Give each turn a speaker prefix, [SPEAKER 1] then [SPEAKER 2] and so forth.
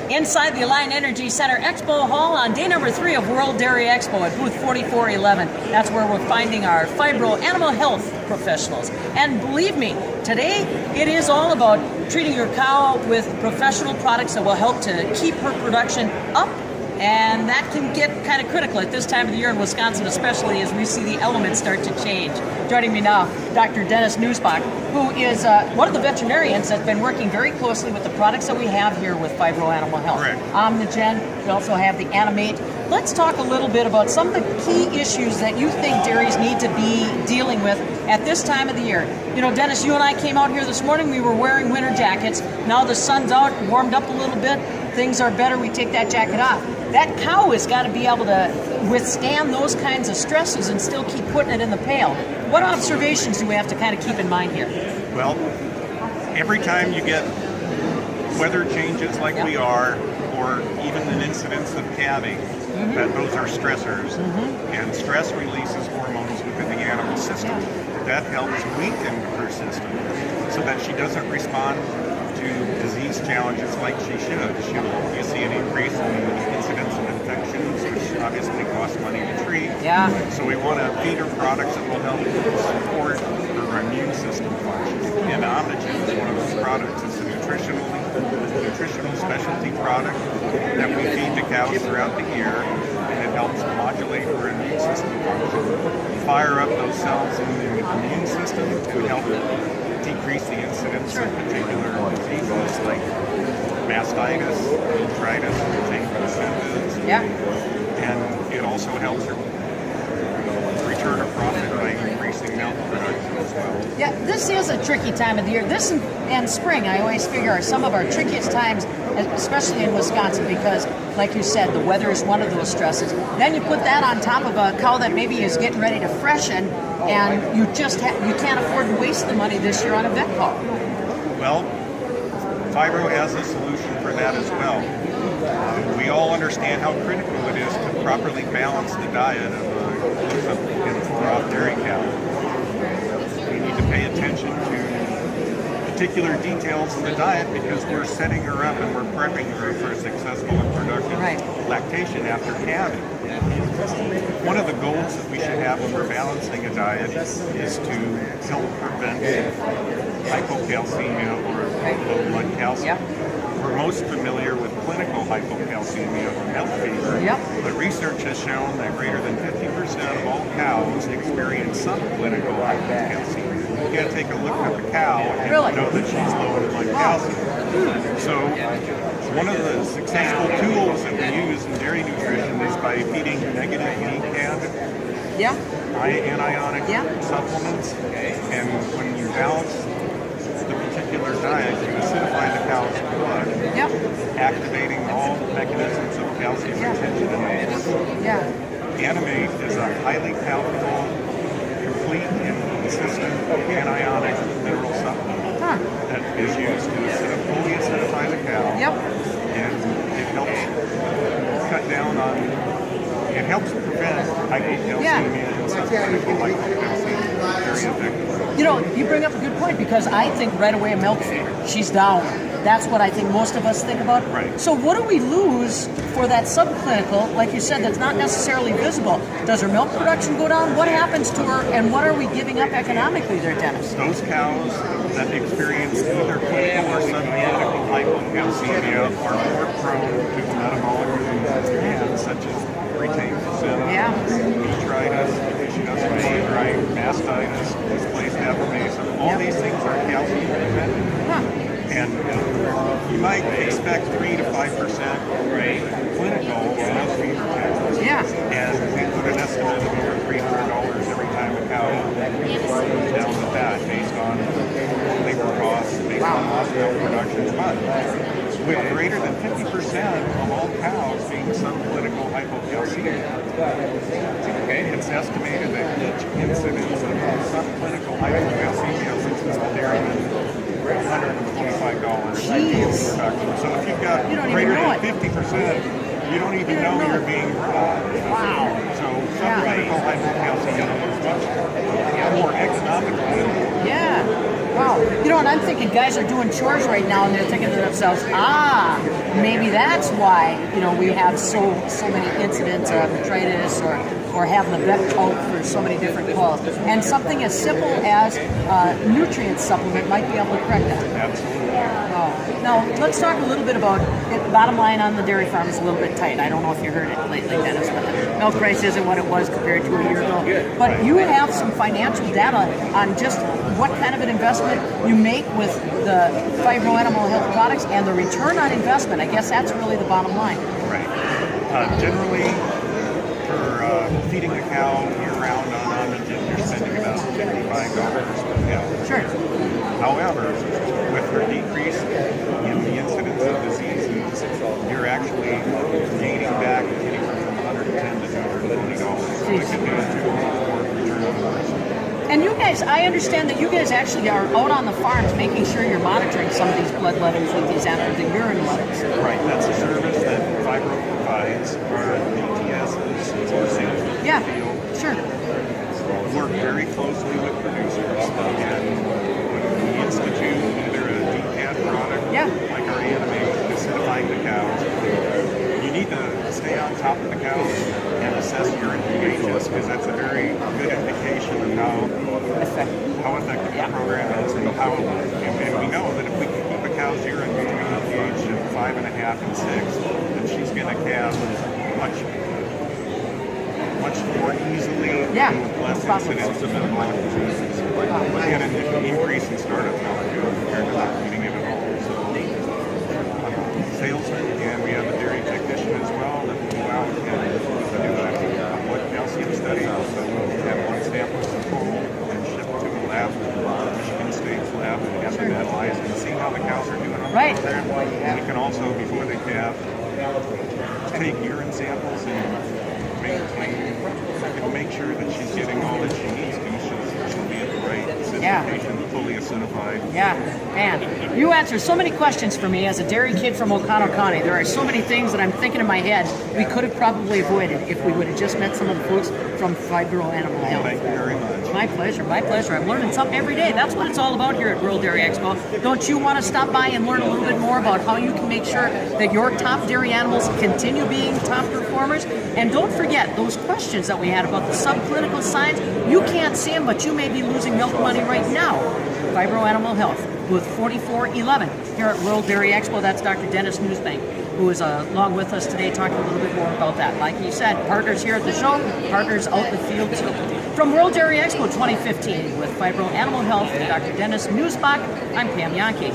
[SPEAKER 1] inside the Alliant Energy Center Expo Hall on day number 3 of World Dairy Expo at booth 4411. That's where we're finding our fibro animal health professionals. And believe me, today it is all about treating your cow with professional products that will help to keep her production up. And that can get kind of critical at this time of the year in Wisconsin, especially as we see the elements start to change. Joining me now, Dr. Dennis Nuzback, who is one of the veterinarians that's been working very closely with the products that we have here with Fibro Animal Health.
[SPEAKER 2] Correct.
[SPEAKER 1] OmniGen, we also have the Animate. Let's talk a little bit about some of the key issues that you think dairies need to be dealing with at this time of the year. You know, Dennis, you and I came out here this morning, we were wearing winter jackets. Now the sun's out, warmed up a little bit, things are better, we take that jacket off. That cow has got to be able to withstand those kinds of stresses and still keep putting it in the pail. What observations do we have to kind of keep in mind here?
[SPEAKER 2] Well, every time you get weather changes like we are, or even an incidence of calving, that those are stressors, and stress releases hormones within the animal system. That helps weaken her system so that she doesn't respond to disease challenges like she should. You see an increase in the incidence of infections, which obviously costs money to treat.
[SPEAKER 1] Yeah.
[SPEAKER 2] So we want to feed her products that will help support her immune system function. And OmniGen is one of those products. It's a nutritional specialty product that we feed to cows throughout the year, and it helps modulate her immune system function, fire up those cells in the immune system to help decrease the incidence of particular diseases like mastitis, arthritis, symptoms.
[SPEAKER 1] Yeah.
[SPEAKER 2] And it also helps her return a profit by increasing milk production as well.
[SPEAKER 1] Yeah, this is a tricky time of the year. This and spring, I always figure, are some of our trickiest times, especially in Wisconsin, because, like you said, the weather is one of those stresses. Then you put that on top of a cow that maybe is getting ready to freshen, and you just you can't afford to waste the money this year on a vet call.
[SPEAKER 2] Well, Fibro has a solution for that as well. We all understand how critical it is to properly balance the diet of a four-off dairy cow. We need to pay attention to particular details of the diet because we're setting her up and we're prepping her for successful and productive lactation after calving. One of the goals that we should have when we're balancing a diet is to help prevent hypocalcemia or low blood calcium. We're most familiar with clinical hypocalcemia or milk fever, but research has shown that greater than 50% of all cows experience some clinical hypocalcemia. You can't take a look at the cow and know that she's low in blood calcium. So one of the successful tools that we use in dairy nutrition is by feeding negative decad, high anionic supplements, and when you balance the particular diet, you acidify the cow's blood, activating all the mechanisms of calcium retention in the system. Animate is a highly palatable, complete and consistent anionic mineral supplement that is used to fully acidify the cow, and it helps cut down on, it helps prevent hypocalcemia and subclinical hypocalcemia very effectively.
[SPEAKER 1] You know, you bring up a good point because I think right away a milk feeder. She's down. That's what I think most of us think about.
[SPEAKER 2] Right.
[SPEAKER 1] So what do we lose for that subclinical, like you said, that's not necessarily visible? Does her milk production go down? What happens to her, and what are we giving up economically there, Dennis?
[SPEAKER 2] Those cows that experience either clinical or subclinical hypocalcemia are more prone to metabolic diseases, such as retained placenta, metritis, mastitis, displaced apomation. All these things are calcium dependent. And you might expect 3 to 5% clinical milk fever cows. And we put an estimate of over $300 every time a cow goes down with that, based on labor costs, based on lost milk production. But with greater than 50% of all cows being subclinical hypocalcemia, it's estimated that each incidence of subclinical hypocalcemia reaches the dairyman $125
[SPEAKER 1] Jeez.
[SPEAKER 2] So if you've got greater than 50% you don't even know you're being robbed.
[SPEAKER 1] Wow.
[SPEAKER 2] So subclinical hypocalcemia is much more economical.
[SPEAKER 1] Yeah. Wow. You know what I'm thinking? Guys are doing chores right now, and they're thinking to themselves, maybe that's why we have so many incidents of arthritis or having the vet out for so many different calls. And something as simple as nutrient supplement might be able to correct that.
[SPEAKER 2] Absolutely.
[SPEAKER 1] Now, let's talk a little bit about it. Bottom line on the dairy farm is a little bit tight. I don't know if you heard it lately, Dennis, but the milk price isn't what it was compared to a year ago. But you have some financial data on just what kind of an investment you make with the Fibro Animal Health products and the return on investment. I guess that's really the bottom line.
[SPEAKER 2] Right. Generally, for feeding a cow year-round on OmniGen, you're spending about $55 per cow.
[SPEAKER 1] Sure.
[SPEAKER 2] However, with her decrease in the incidence of diseases, you're actually gaining back anywhere from $110 to $220. So it could be a 2 or 4 return on investment.
[SPEAKER 1] And you guys, I understand that you guys actually are out on the farms making sure you're monitoring some of these blood levels with these animals, the urine levels.
[SPEAKER 2] Right, that's a service that Fibro provides. Our DTSs or sales in the field
[SPEAKER 1] Sure.
[SPEAKER 2] work very closely with producers, and we institute either a DCAT product like our animate acidifying the cows. You need to stay on top of the cows and assess urine pHs, because that's a very good indication of how effective the program is and how it works. And we know that if we can keep a cow's urine between a pH of 5.5 and 6, then she's going to calve much more easily with less incidence of metabolic diseases. We get an increase in startup milk compared to not feeding it at all. So salesman, and we have a dairy technician as well that will go out and do a blood calcium study. So we'll have one sample control and ship it to a lab, Michigan State's lab, and have them analyzed and see how the cows are doing on the program. And we can also, before they calve, take urine samples and make sure that she's getting all that she needs to. She'll be at the right acidification, fully acidified.
[SPEAKER 1] Yeah, man. You answer so many questions for me as a dairy kid from Oconto County. There are so many things that I'm thinking in my head we could have probably avoided if we would have just met some of the folks from Fibro Animal Health.
[SPEAKER 2] Thank you very much.
[SPEAKER 1] My pleasure, my pleasure. I'm learning something every day. That's what it's all about here at World Dairy Expo. Don't you want to stop by and learn a little bit more about how you can make sure that your top dairy animals continue being top performers? And don't forget those questions that we had about the subclinical signs. You can't see them, but you may be losing milk money right now. Fibro Animal Health, booth 4411 here at World Dairy Expo. That's Dr. Dennis Nuzback, who is along with us today talking a little bit more about that. Like he said, partners here at the show, partners out in the field too. From World Dairy Expo 2015 with Fibro Animal Health and Dr. Dennis Nuzback, I'm Pam Yankee.